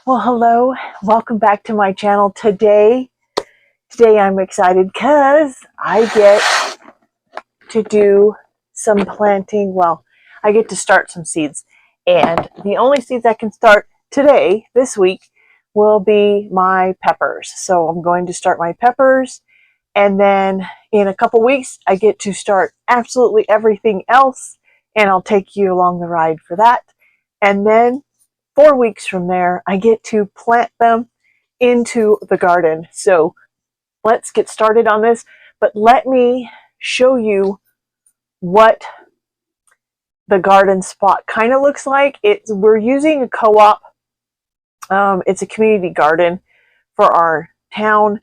Well, hello, welcome back to my channel. Today I'm excited because I get to do some planting. Well, I get to start some seeds, and the only seeds I can start today, this week, will be my peppers. So I'm going to start my peppers, and then in a couple weeks, I get to start absolutely everything else, and I'll take you along the ride for that. And then 4 weeks from there, I get to plant them into the garden. So let's get started on this, but let me show you what the garden spot kind of looks like. We're using a co-op. It's a community garden for our town,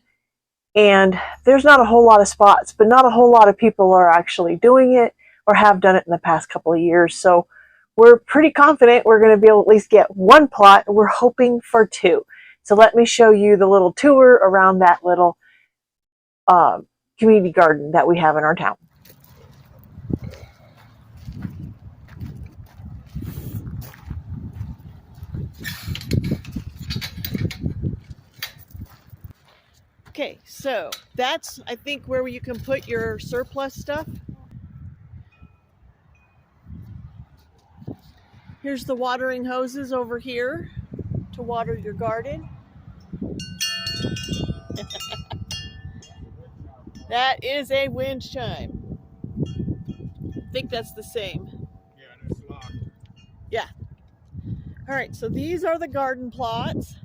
and there's not a whole lot of spots, but not a whole lot of people are actually doing it or have done it in the past couple of years. So we're pretty confident we're going to be able to at least get one plot. We're hoping for two. So let me show you the little tour around that little community garden that we have in our town. Okay, so that's, I think, where you can put your surplus stuff. Here's the watering hoses over here to water your garden. That is a wind chime. I think that's the same. Yeah, and it's locked. Yeah. All right, so these are the garden plots.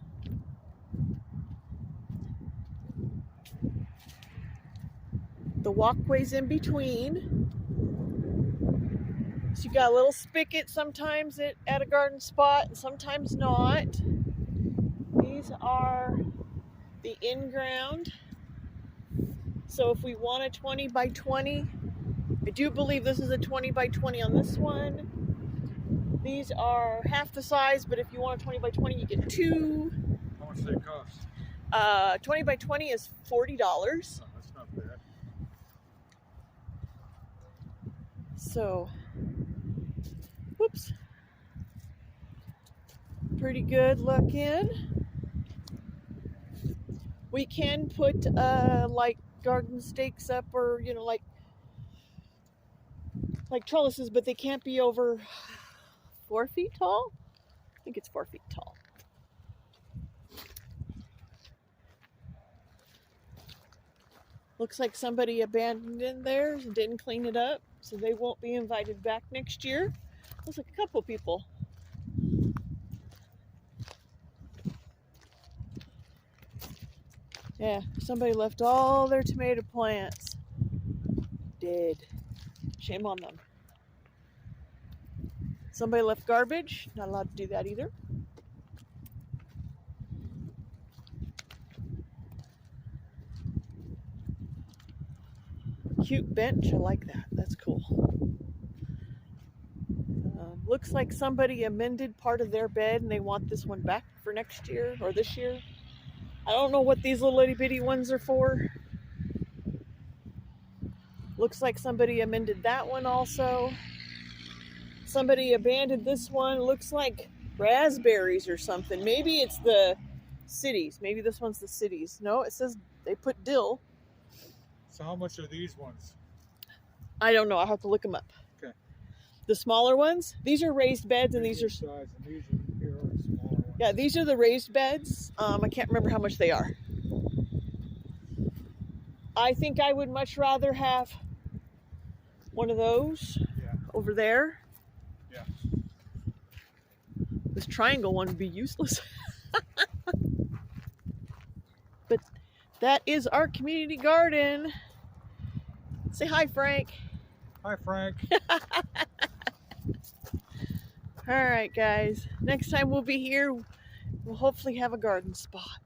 The walkways in between. So you've got a little spigot sometimes at a garden spot and sometimes not. These are the in-ground. So if we want a 20 by 20, I do believe this is a 20 by 20 on this one. These are half the size, but if you want a 20 by 20, you get two. How much do they cost? 20 by 20 is $40. Oh, that's not bad. So, whoops. Pretty good looking. We can put like garden stakes up, or like trellises, but they can't be over 4 feet tall. I think it's 4 feet tall. Looks like somebody abandoned in there and didn't clean it up, so they won't be invited back next year. Looks like a couple people. Yeah, somebody left all their tomato plants dead. Shame on them. Somebody left garbage. Not allowed to do that either. Cute bench. I like that. That's cool. Looks like somebody amended part of their bed and they want this one back for next year or this year. I don't know what these little itty bitty ones are for. Looks like somebody amended that one also. Somebody abandoned this one. Looks like raspberries or something. Maybe it's the cities. Maybe this one's the cities. No, it says they put dill. So how much are these ones? I don't know. I'll have to look them up. Okay. The smaller ones, these are raised beds, and these are size, and these are here are the smaller ones. Yeah, these are the raised beds. I can't remember how much they are. I think I would much rather have one of those over there. Yeah. This triangle one would be useless. But that is our community garden. Say hi, Frank. Hi, Frank. All right, guys. Next time we'll be here, we'll hopefully have a garden spot.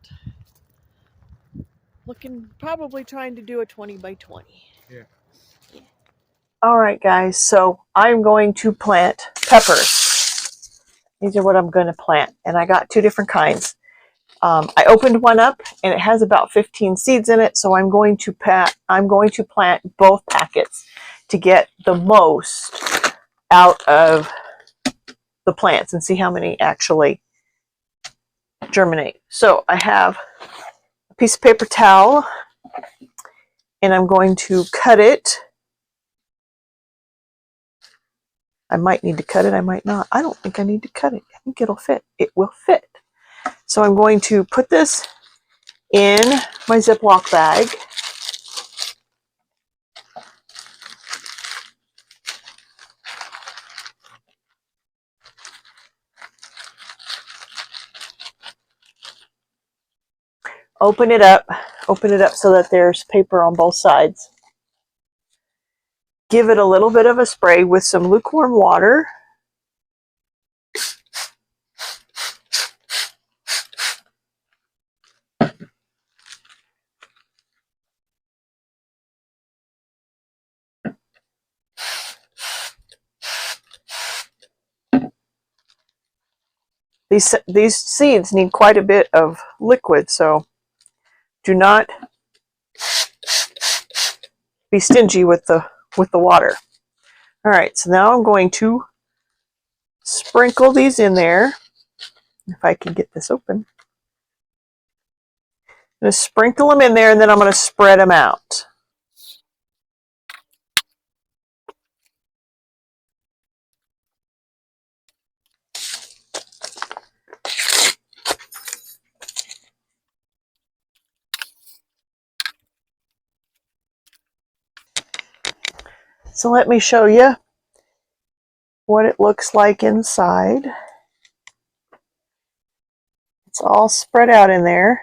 Probably trying to do a 20 by 20. Yeah. All right, guys. So I'm going to plant peppers. These are what I'm going to plant, and I got two different kinds. I opened one up, and it has about 15 seeds in it. So I'm going to plant both packets to get the most out of the plants and see how many actually germinate. So I have a piece of paper towel, and I'm going to cut it. I might need to cut it, I might not. I don't think I need to cut it. I think it'll fit. It will fit. So I'm going to put this in my Ziploc bag. Open it up so that there's paper on both sides. Give it a little bit of a spray with some lukewarm water. These seeds need quite a bit of liquid, so do not be stingy with the water. All right, so now I'm going to sprinkle these in there. If I can get this open. I'm going to sprinkle them in there, and then I'm going to spread them out. So let me show you what it looks like inside. It's all spread out in there.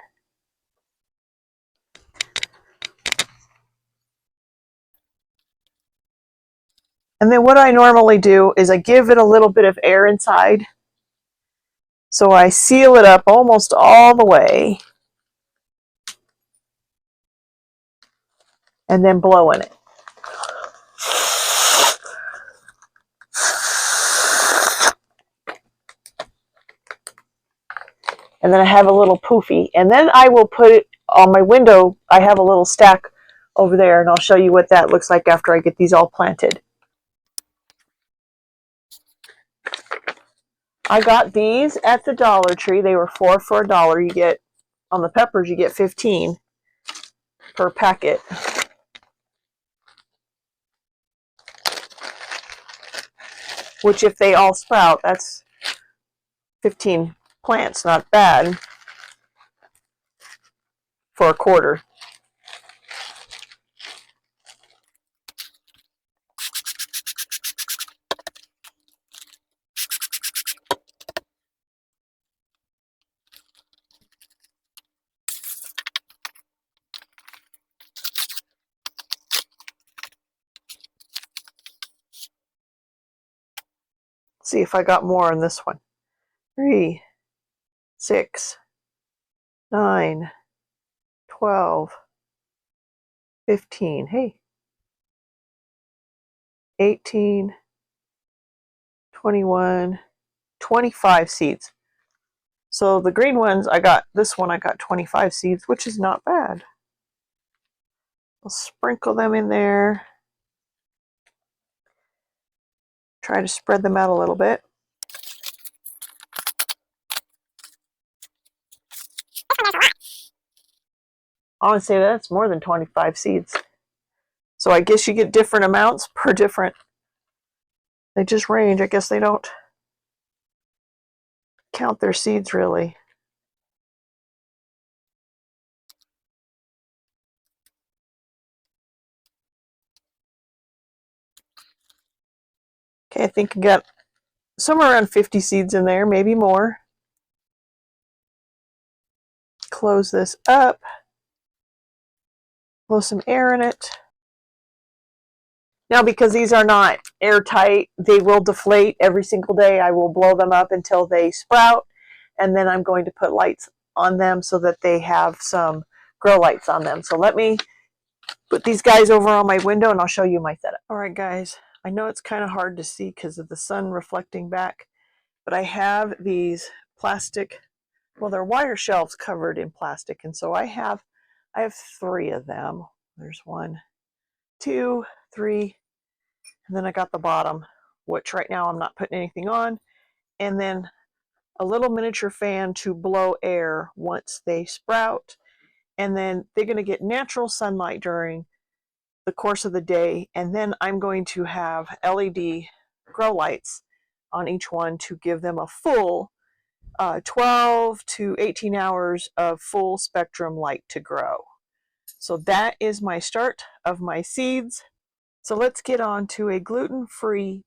And then what I normally do is I give it a little bit of air inside. So I seal it up almost all the way. And then blow in it. And then I have a little poofy. And then I will put it on my window. I have a little stack over there, and I'll show you what that looks like after I get these all planted. I got these at the Dollar Tree. They were 4 for $1. You get, on the peppers, you get 15 per packet. Which, if they all sprout, that's 15 plants. Not bad for a quarter. Let's see if I got more on this one. 3, 6, 9, 12, 15. Hey. 18, 21, 25 seeds. So the green ones, I got 25 seeds, which is not bad. I'll sprinkle them in there. Try to spread them out a little bit. I want to say that's more than 25 seeds. So I guess you get different amounts per different. They just range. I guess they don't count their seeds really. Okay, I think I got somewhere around 50 seeds in there, maybe more. Close this up. Blow some air in it. Now, because these are not airtight, they will deflate every single day. I will blow them up until they sprout, and then I'm going to put lights on them so that they have some grow lights on them. So let me put these guys over on my window, and I'll show you my setup. All right, guys, I know it's kind of hard to see because of the sun reflecting back, but I have these plastic, well, they're wire shelves covered in plastic, and so I have 3 of them. There's 1, 2, 3, and then I got the bottom, which right now I'm not putting anything on. And then a little miniature fan to blow air once they sprout. And then they're going to get natural sunlight during the course of the day. And then I'm going to have LED grow lights on each one to give them a full 12 to 18 hours of full spectrum light to grow. So that is my start of my seeds. So let's get on to a gluten-free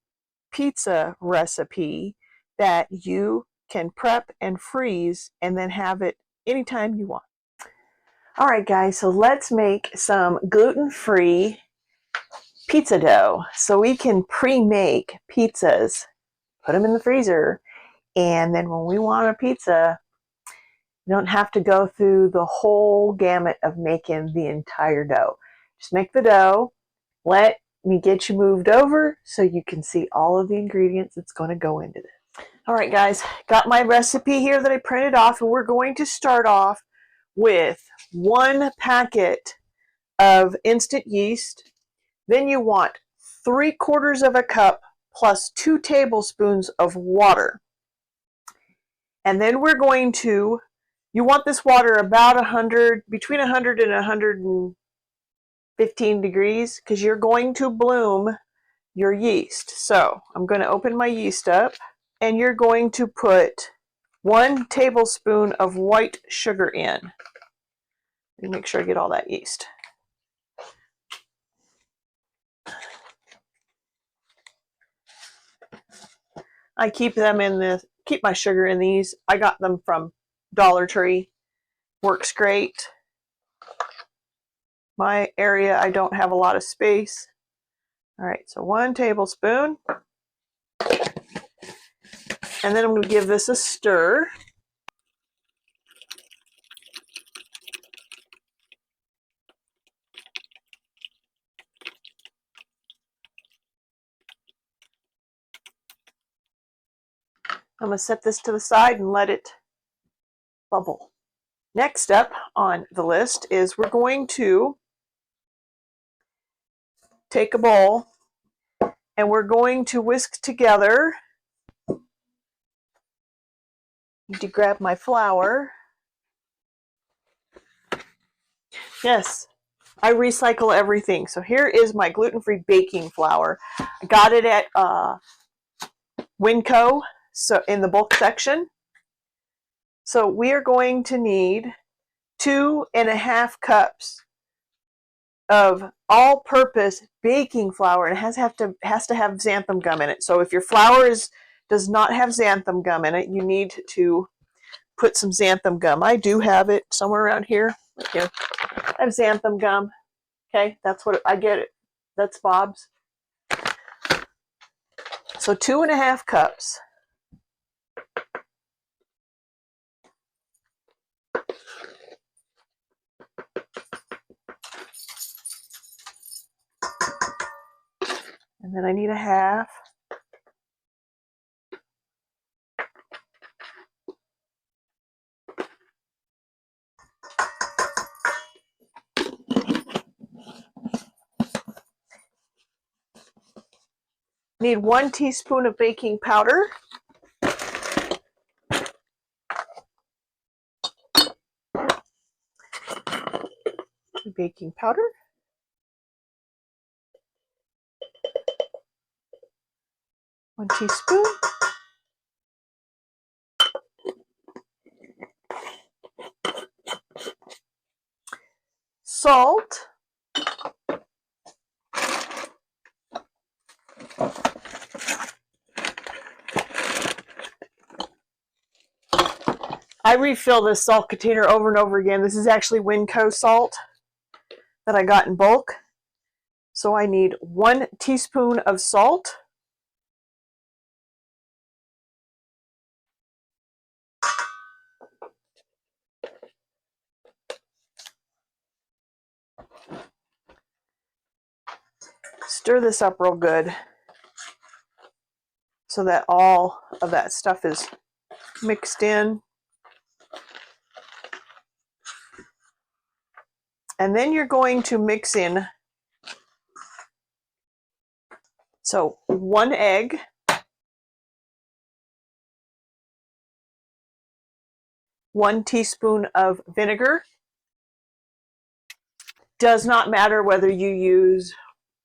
pizza recipe that you can prep and freeze and then have it anytime you want. All right, guys, so let's make some gluten-free pizza dough. So we can pre-make pizzas, put them in the freezer, and then when we want a pizza, you don't have to go through the whole gamut of making the entire dough. Just make the dough. Let me get you moved over so you can see all of the ingredients that's going to go into this. All right, guys, got my recipe here that I printed off, and we're going to start off with 1 packet of instant yeast. Then you want 3/4 of a cup plus 2 tablespoons of water. And then we're going to, you want this water about 100, between 100 and 115 degrees, because you're going to bloom your yeast. So I'm going to open my yeast up, and you're going to put 1 tablespoon of white sugar in. Let me make sure I get all that yeast. I keep my sugar in these. I got them from Dollar Tree. Works great. My area, I don't have a lot of space. All right, so 1 tablespoon. And then I'm going to give this a stir. I'm going to set this to the side and let it bubble. Next up on the list is we're going to take a bowl and we're going to whisk together. Need to grab my flour. Yes, I recycle everything. So here is my gluten-free baking flour. I got it at Winco, so in the bulk section. So we are going to need 2.5 cups of all-purpose baking flour, and it has to have xanthan gum in it. So if your flour does not have xanthan gum in it, you need to put some xanthan gum. I do have it somewhere around here. Right here. I have xanthan gum. Okay, that's what I get it. That's Bob's. So 2.5 cups. And then I need a half. Need 1 teaspoon of baking powder. Baking powder. One teaspoon. Salt. I refill this salt container over and over again. This is actually Winco salt that I got in bulk. So I need 1 teaspoon of salt. Stir this up real good so that all of that stuff is mixed in. And then you're going to mix in, so 1 egg, 1 teaspoon of vinegar. Does not matter whether you use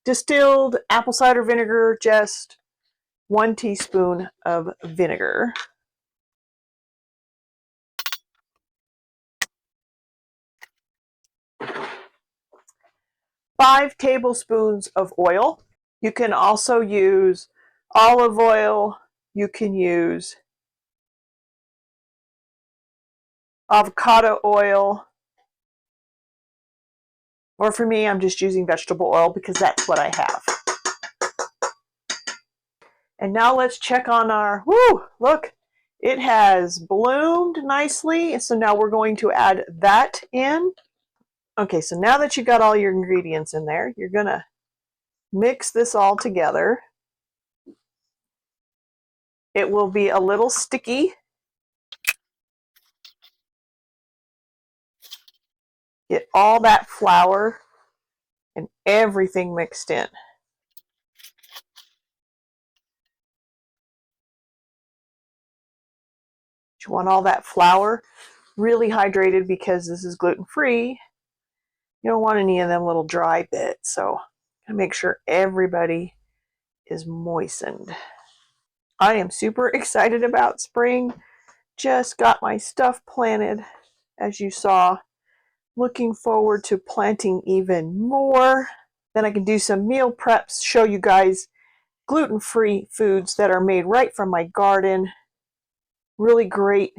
distilled apple cider vinegar, just 1 teaspoon of vinegar. Five tablespoons of oil. You can also use olive oil. You can use avocado oil. Or for me, I'm just using vegetable oil because that's what I have. And now let's check on our, whoo, look, it has bloomed nicely. So now we're going to add that in. Okay, so now that you got all your ingredients in there, you're gonna mix this all together. It will be a little sticky. Get all that flour and everything mixed in. You want all that flour really hydrated because this is gluten-free. You don't want any of them little dry bits, so make sure everybody is moistened. I am super excited about spring. Just got my stuff planted, as you saw. Looking forward to planting even more. Then I can do some meal preps, show you guys gluten-free foods that are made right from my garden. Really great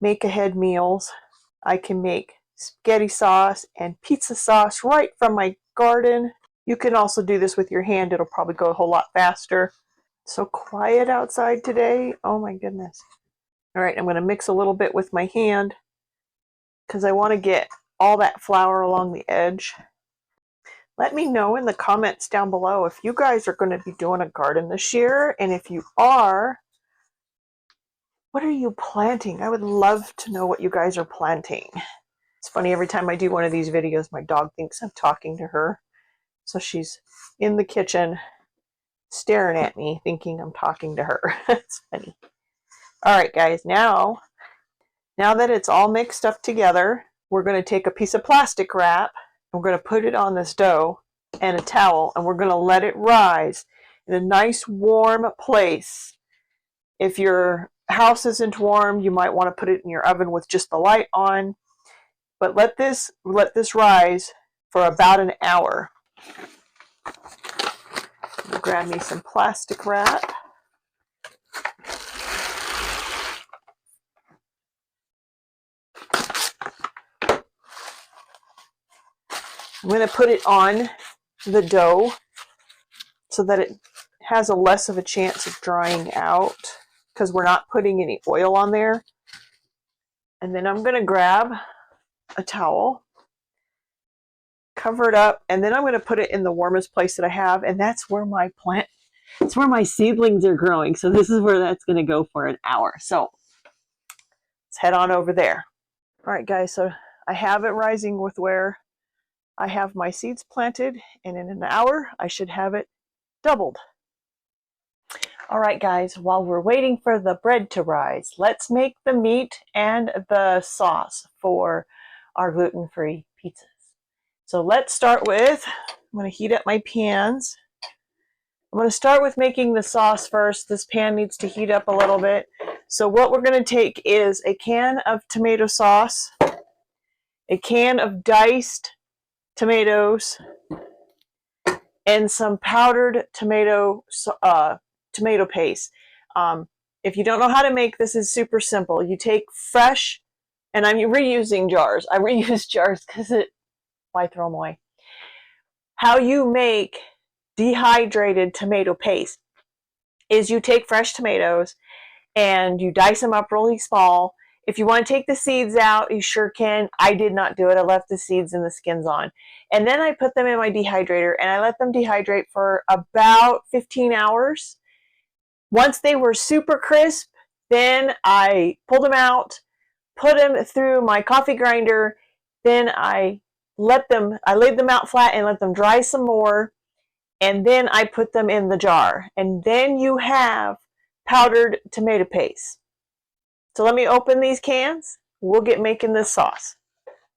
make-ahead meals. I can make spaghetti sauce and pizza sauce right from my garden. You can also do this with your hand. It'll probably go a whole lot faster. So quiet outside today. Oh my goodness. All right, I'm going to mix a little bit with my hand because I want to get all that flour along the edge. Let me know in the comments down below if you guys are going to be doing a garden this year, and if you are, what are you planting? I would love to know what you guys are planting. It's funny, every time I do one of these videos, my dog thinks I'm talking to her. So she's in the kitchen staring at me thinking I'm talking to her. It's funny. All right, guys, now that it's all mixed up together, we're going to take a piece of plastic wrap. We're going to put it on this dough and a towel, and we're going to let it rise in a nice warm place. If your house isn't warm, you might want to put it in your oven with just the light on. But let this rise for about an hour. Grab me some plastic wrap. I'm going to put it on the dough so that it has a less of a chance of drying out because we're not putting any oil on there. And then I'm going to grab a towel, cover it up, and then I'm going to put it in the warmest place that I have, and that's where my it's where my seedlings are growing. So this is where that's going to go for an hour. So let's head on over there. All right, guys, so I have it rising with where I have my seeds planted, and in an hour I should have it doubled. All right, guys, while we're waiting for the bread to rise, let's make the meat and the sauce for our gluten-free pizzas. So let's start with, I'm going to heat up my pans. I'm going to start with making the sauce first. This pan needs to heat up a little bit. So what we're going to take is a can of tomato sauce, a can of diced tomatoes, and some powdered tomato paste. If you don't know how to make this, is super simple. You take fresh, and I'm reusing jars. I reuse jars because why throw them away? How you make dehydrated tomato paste is you take fresh tomatoes and you dice them up really small. If you want to take the seeds out, you sure can. I did not do it. I left the seeds and the skins on. And then I put them in my dehydrator and I let them dehydrate for about 15 hours. Once they were super crisp, then I pulled them out, put them through my coffee grinder. Then I laid them out flat and let them dry some more. And then I put them in the jar. And then you have powdered tomato paste. So let me open these cans. we'll get making this sauce.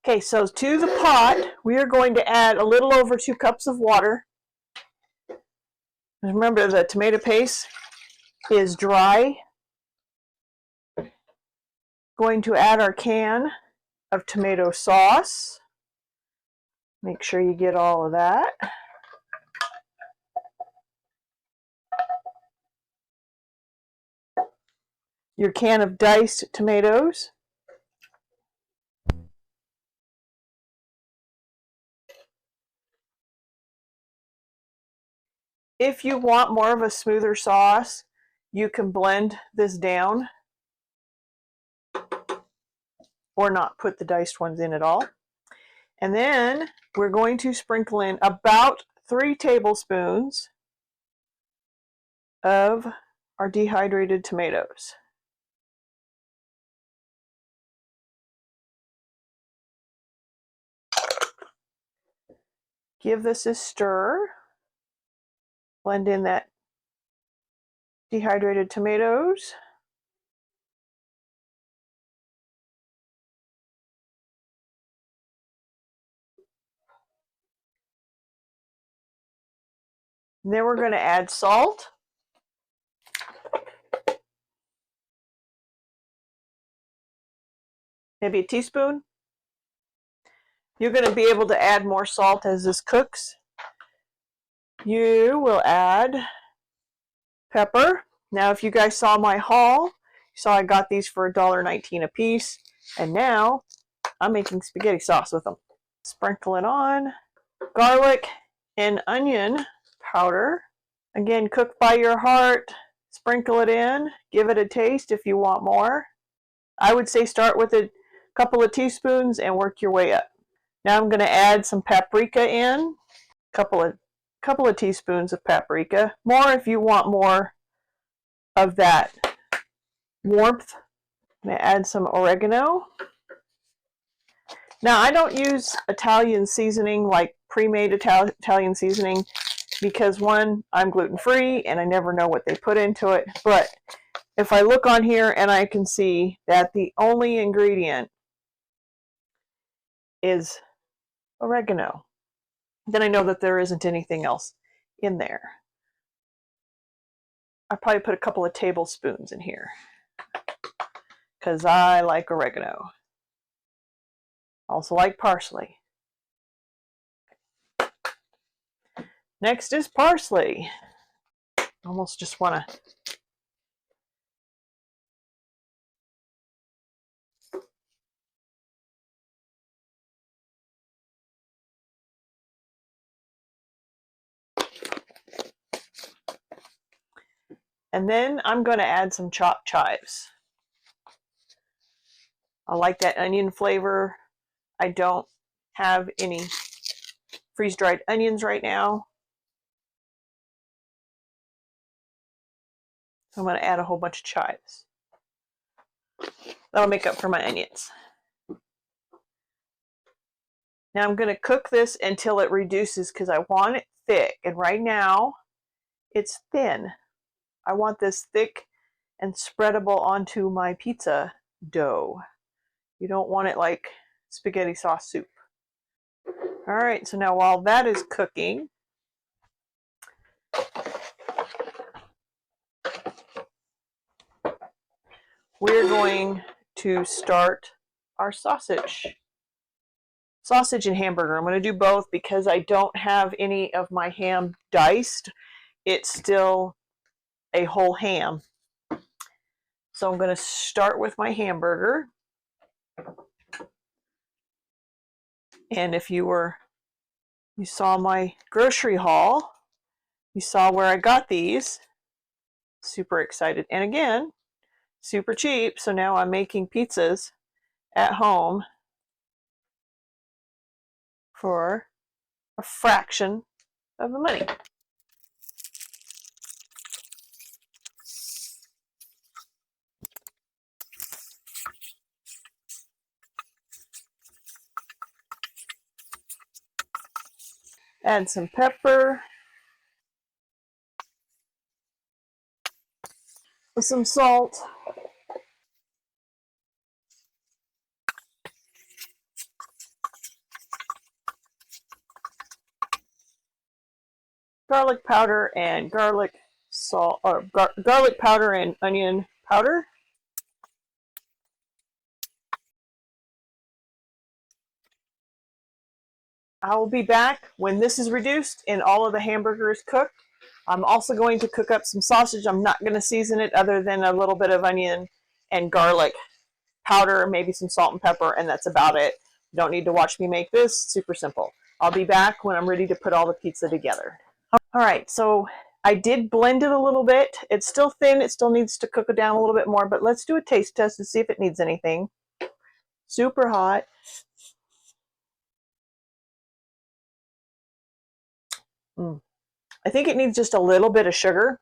Okay, so to the pot, we are going to add a little over 2 cups of water. Remember, the tomato paste is dry. Going to add our can of tomato sauce. Make sure you get all of that. Your can of diced tomatoes. If you want more of a smoother sauce, you can blend this down or not put the diced ones in at all. And then we're going to sprinkle in about 3 tablespoons of our dehydrated tomatoes. Give this a stir. Blend in that dehydrated tomatoes. And then we're going to add salt. Maybe a teaspoon. You're going to be able to add more salt as this cooks. You will add pepper. Now, if you guys saw my haul, you saw I got these for $1.19 a piece. And now I'm making spaghetti sauce with them. Sprinkle it on. Garlic and onion powder. Again, cook by your heart. Sprinkle it in. Give it a taste if you want more. I would say start with a couple of teaspoons and work your way up. Now I'm going to add some paprika in. Couple of teaspoons of paprika. More if you want more of that warmth. I'm going to add some oregano. Now I don't use Italian seasoning, like pre-made Italian seasoning, because one, I'm gluten free and I never know what they put into it. But if I look on here and I can see that the only ingredient is oregano, then I know that there isn't anything else in there. I probably put a couple of tablespoons in here because I like oregano. Also like parsley. Next is parsley. Almost just want to and then I'm going to add some chopped chives. I like that onion flavor. I don't have any freeze-dried onions right now. So I'm going to add a whole bunch of chives. That'll make up for my onions. Now I'm going to cook this until it reduces because I want it thick. And right now it's thin. I want this thick and spreadable onto my pizza dough. You don't want it like spaghetti sauce soup. All right, so now while that is cooking, we're going to start our sausage and hamburger. I'm going to do both because I don't have any of my ham diced. It's still a whole ham. So I'm going to start with my hamburger. And if you saw my grocery haul, you saw where I got these. Super excited. And again, super cheap. So now I'm making pizzas at home for a fraction of the money. Add some pepper with some salt. garlic powder and garlic salt, or garlic powder and onion powder. I will be back when this is reduced and all of the hamburger is cooked. I'm also going to cook up some sausage. I'm not going to season it other than a little bit of onion and garlic powder, maybe some salt and pepper, and that's about it. You don't need to watch me make this. Super simple. I'll be back when I'm ready to put all the pizza together. All right, so I did blend it a little bit. It's still thin. It still needs to cook it down a little bit more, but let's do a taste test to see if it needs anything. Super hot. I think it needs just a little bit of sugar,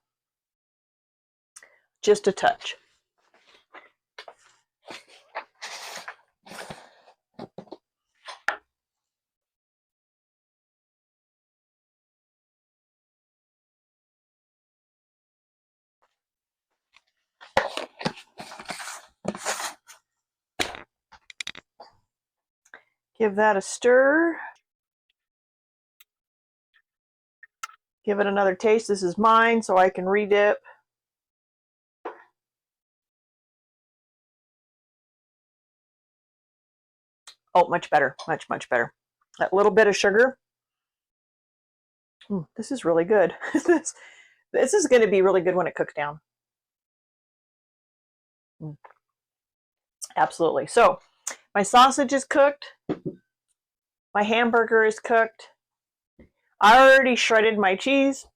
just a touch. Give that a stir. Give it another taste. This is mine, so I can redip. Oh, much better. Much, much better. That little bit of sugar. This is really good. This is going to be really good when it cooks down. Absolutely. So, my sausage is cooked. My hamburger is cooked. I already shredded my cheese,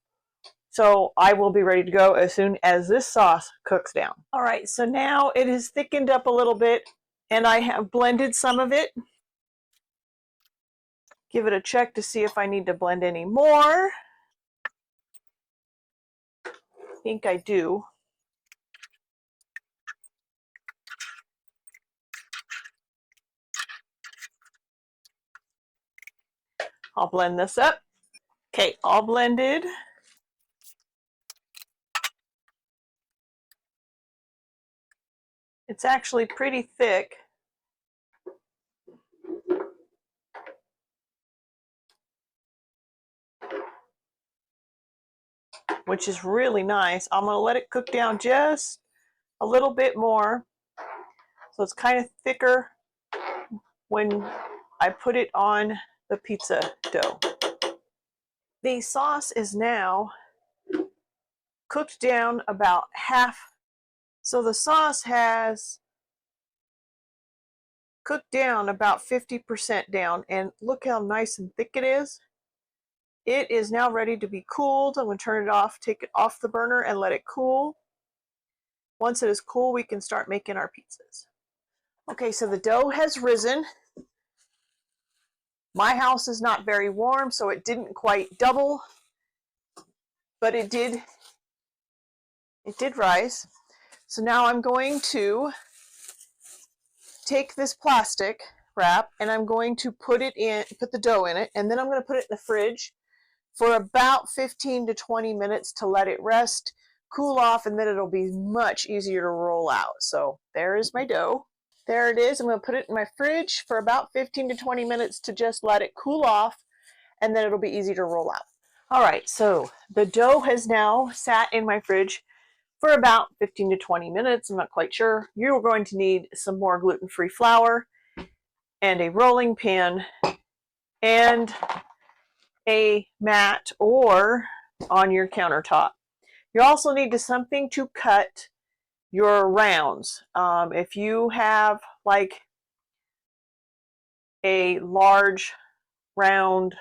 so I will be ready to go as soon as this sauce cooks down. All right, so now it is thickened up a little bit, and I have blended some of it. Give it a check to see if I need to blend any more. I think I do. I'll blend this up. Okay, all blended. It's actually pretty thick. Which is really nice. I'm going to let it cook down just a little bit more. So it's kind of thicker when I put it on the pizza dough. The sauce is now cooked down about half. So the sauce has cooked down about 50% down, and look how nice and thick it is. It is now ready to be cooled. I'm going to turn it off, take it off the burner and let it cool. Once it is cool, we can start making our pizzas. Okay, so the dough has risen. My house is not very warm, so it didn't quite double, but it did rise. So now I'm going to take this plastic wrap and I'm going to put the dough in it, and then I'm going to put it in the fridge for about 15 to 20 minutes to let it rest, cool off, and then it'll be much easier to roll out. So there is my dough. There it is. I'm going to put it in my fridge for about 15 to 20 minutes to just let it cool off, and then it'll be easy to roll out. All right, so the dough has now sat in my fridge for about 15 to 20 minutes. I'm not quite sure. You're going to need some more gluten-free flour and a rolling pin and a mat or on your countertop. You also need something to cut your rounds. If you have like a large round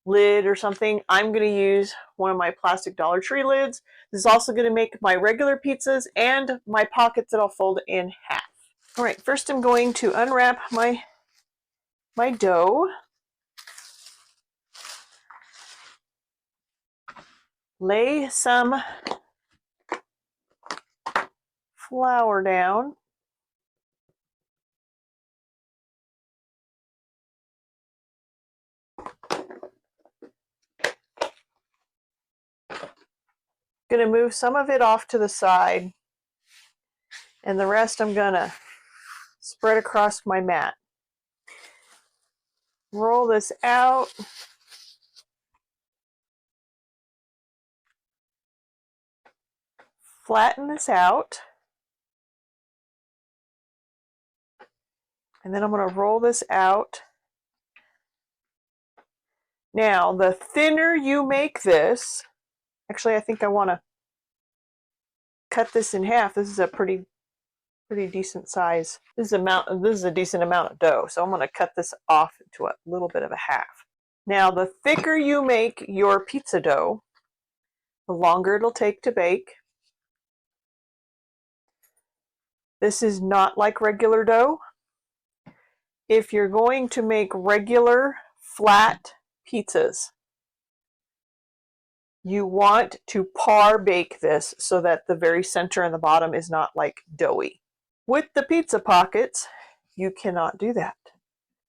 lid or something, I'm going to use one of my plastic Dollar Tree lids. This is also going to make my regular pizzas and my pockets that I'll fold in half. All right, first I'm going to unwrap my dough. Lay some flour down. Going to move some of it off to the side, and the rest I'm going to spread across my mat. Roll this out. flatten this out. And then I'm going to roll this out. Now, the thinner you make this, actually I think I want to cut this in half. This is a pretty decent size. This is a decent amount of dough, so I'm going to cut this off to a little bit of a half. Now, the thicker you make your pizza dough, the longer it'll take to bake. This is not like regular dough. If you're going to make regular flat pizzas, you want to par bake this so that the very center and the bottom is not like doughy. With the pizza pockets, you cannot do that.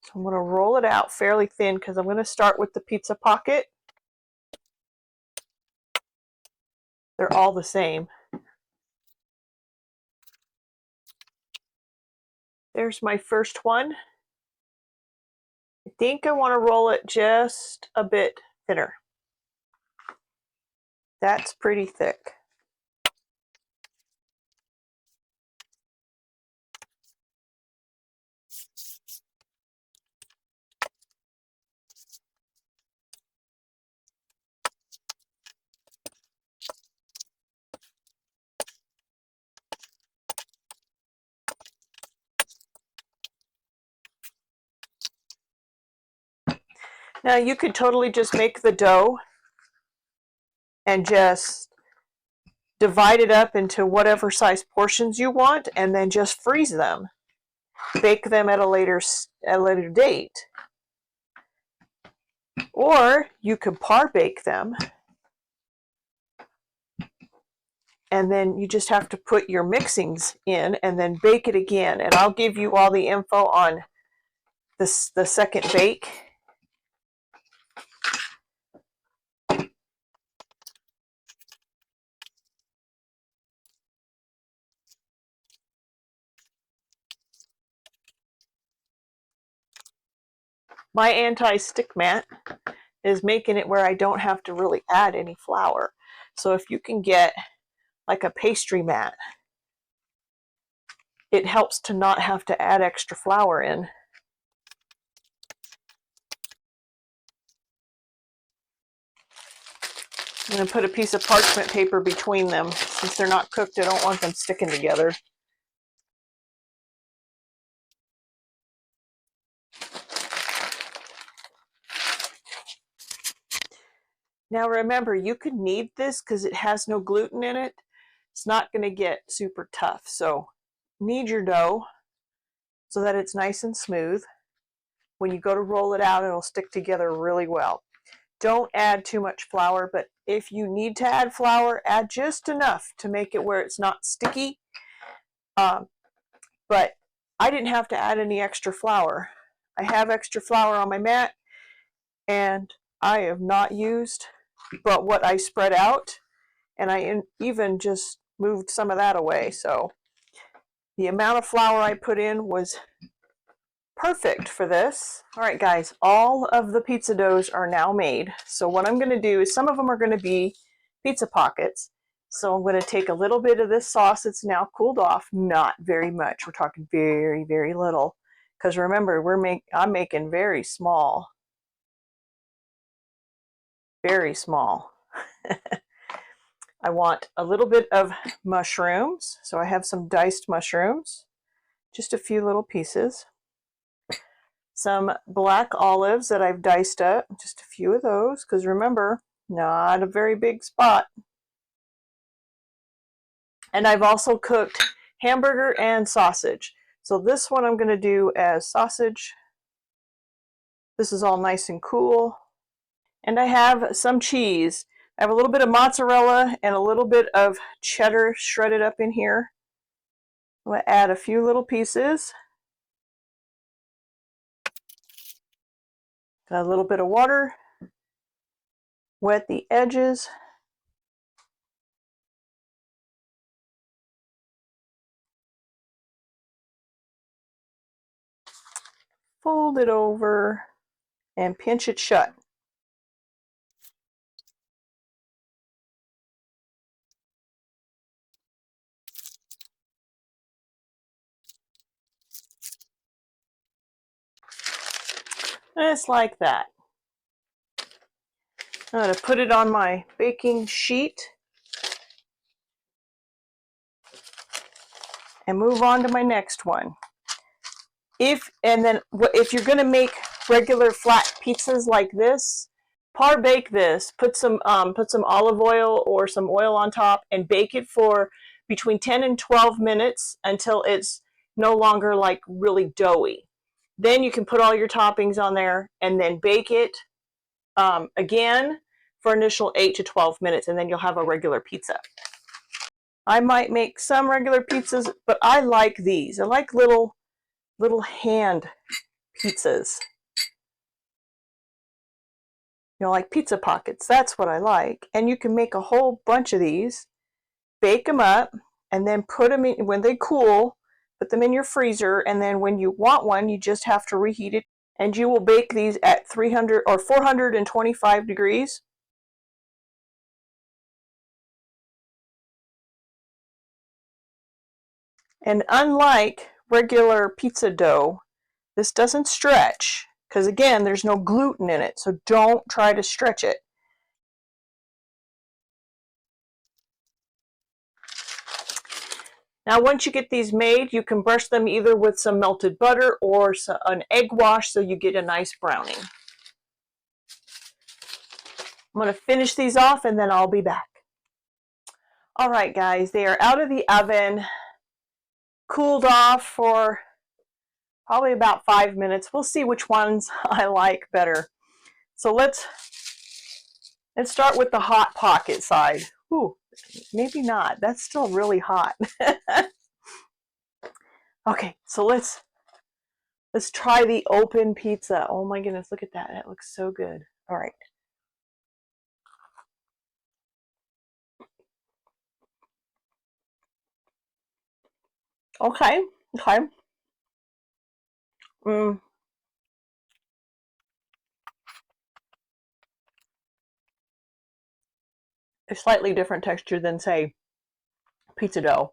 So I'm going to roll it out fairly thin because I'm going to start with the pizza pocket. They're all the same. There's my first one. I think I want to roll it just a bit thinner. That's pretty thick. Now you could totally just make the dough and just divide it up into whatever size portions you want and then just freeze them. Bake them at a later date. Or you could par bake them and then you just have to put your mixings in and then bake it again. And I'll give you all the info on the second bake. My anti-stick mat is making it where I don't have to really add any flour. So if you can get like a pastry mat, it helps to not have to add extra flour in. I'm going to put a piece of parchment paper between them. Since they're not cooked, I don't want them sticking together. Now remember, you could knead this because it has no gluten in it. It's not going to get super tough. So knead your dough so that it's nice and smooth. When you go to roll it out, it'll stick together really well. Don't add too much flour, but if you need to add flour, add just enough to make it where it's not sticky. But I didn't have to add any extra flour. I have extra flour on my mat, and I have not used but what I spread out, and I even just moved some of that away. So the amount of flour I put in was perfect for this. All right, guys, all of the pizza doughs are now made. So what I'm going to do is some of them are going to be pizza pockets. So I'm going to take a little bit of this sauce that's now cooled off, not very much. We're talking very, very little. Because remember, I'm making very small. Very small. I want a little bit of mushrooms. So I have some diced mushrooms. Just a few little pieces. Some black olives that I've diced up. Just a few of those. Because remember, not a very big spot. And I've also cooked hamburger and sausage. So this one I'm going to do as sausage. This is all nice and cool. And I have some cheese. I have a little bit of mozzarella and a little bit of cheddar shredded up in here. I'm going to add a few little pieces. Got a little bit of water. Wet the edges. Fold it over and pinch it shut. Just like that. I'm going to put it on my baking sheet and move on to my next one. If you're going to make regular flat pizzas like this, par bake this. Put some olive oil or some oil on top and bake it for between 10 and 12 minutes until it's no longer like really doughy. Then you can put all your toppings on there and then bake it again for initial 8 to 12 minutes, and then you'll have a regular pizza. I might make some regular pizzas, but I like these. I like little hand pizzas. Like pizza pockets. That's what I like. And you can make a whole bunch of these, bake them up, and then put them in when they cool. Put them in your freezer, and then when you want one, you just have to reheat it. And you will bake these at 300 or 425 degrees. And unlike regular pizza dough, this doesn't stretch because, again, there's no gluten in it, so don't try to stretch it. Now, once you get these made, you can brush them either with some melted butter or an egg wash so you get a nice browning. I'm going to finish these off and then I'll be back. All right, guys, they are out of the oven, cooled off for probably about 5 minutes. We'll see which ones I like better. So let's start with the hot pocket side. Ooh, maybe not. That's still really hot. Okay, so let's try the open pizza. Oh my goodness, look at that. That looks so good. All right. Okay. A slightly different texture than, say, pizza dough.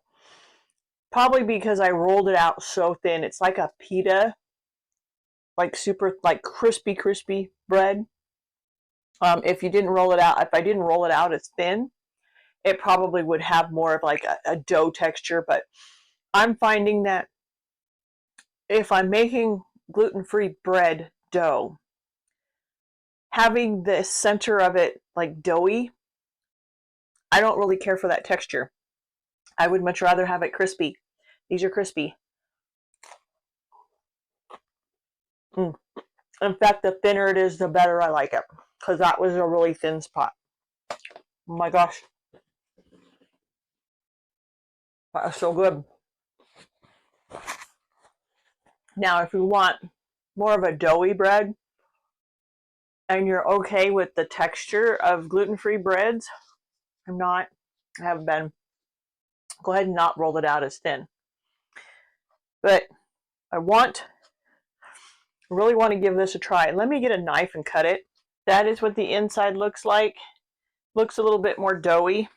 Probably because I rolled it out so thin. It's like a pita, like super, like crispy bread. If I didn't roll it out as thin, it probably would have more of like a dough texture. But I'm finding that if I'm making gluten-free bread dough, having the center of it like doughy, I don't really care for that texture. I would much rather have it crispy. These are crispy. In fact, the thinner it is, the better I like it, because that was a really thin spot. Oh my gosh. That is so good. Now, if you want more of a doughy bread and you're okay with the texture of gluten-free breads, I haven't been. Go ahead and not roll it out as thin. But I really want to give this a try. Let me get a knife and cut it. That is what the inside looks like. Looks a little bit more doughy.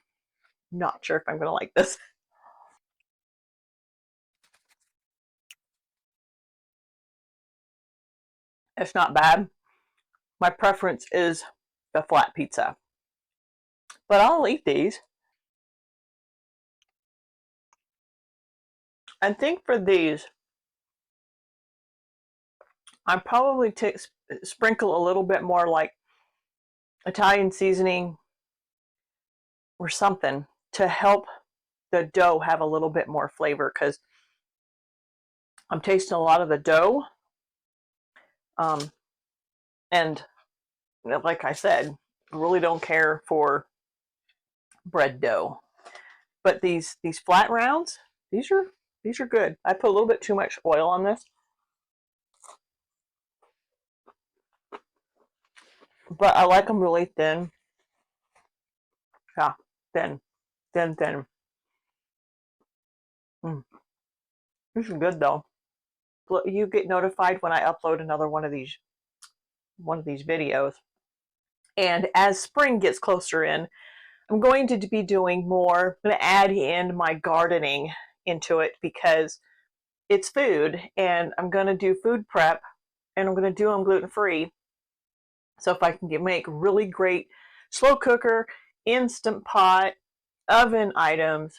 Not sure if I'm going to like this. It's not bad. My preference is the flat pizza. But I'll eat these. I think for these, I probably sprinkle a little bit more like Italian seasoning or something to help the dough have a little bit more flavor, because I'm tasting a lot of the dough. And like I said, I really don't care for bread dough. But these flat rounds, these are good. I put a little bit too much oil on this. But I like them really thin. Yeah, thin. This is good though. You get notified when I upload another one of these videos. And as spring gets closer in, I'm going to be doing more. I'm going to add in my gardening into it because it's food, and I'm going to do food prep and I'm going to do them gluten-free. So if I can make really great slow cooker, instant pot, oven items,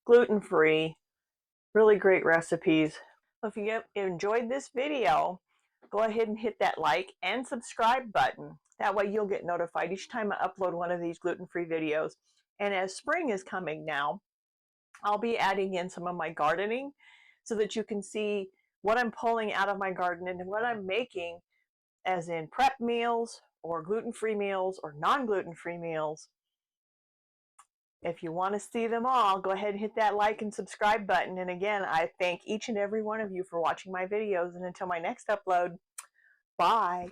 gluten-free, really great recipes. If you enjoyed this video, go ahead and hit that like and subscribe button. That way you'll get notified each time I upload one of these gluten-free videos. And as spring is coming now, I'll be adding in some of my gardening so that you can see what I'm pulling out of my garden and what I'm making, as in prep meals or gluten-free meals or non-gluten-free meals. If you want to see them all, go ahead and hit that like and subscribe button. And again, I thank each and every one of you for watching my videos. And until my next upload, bye.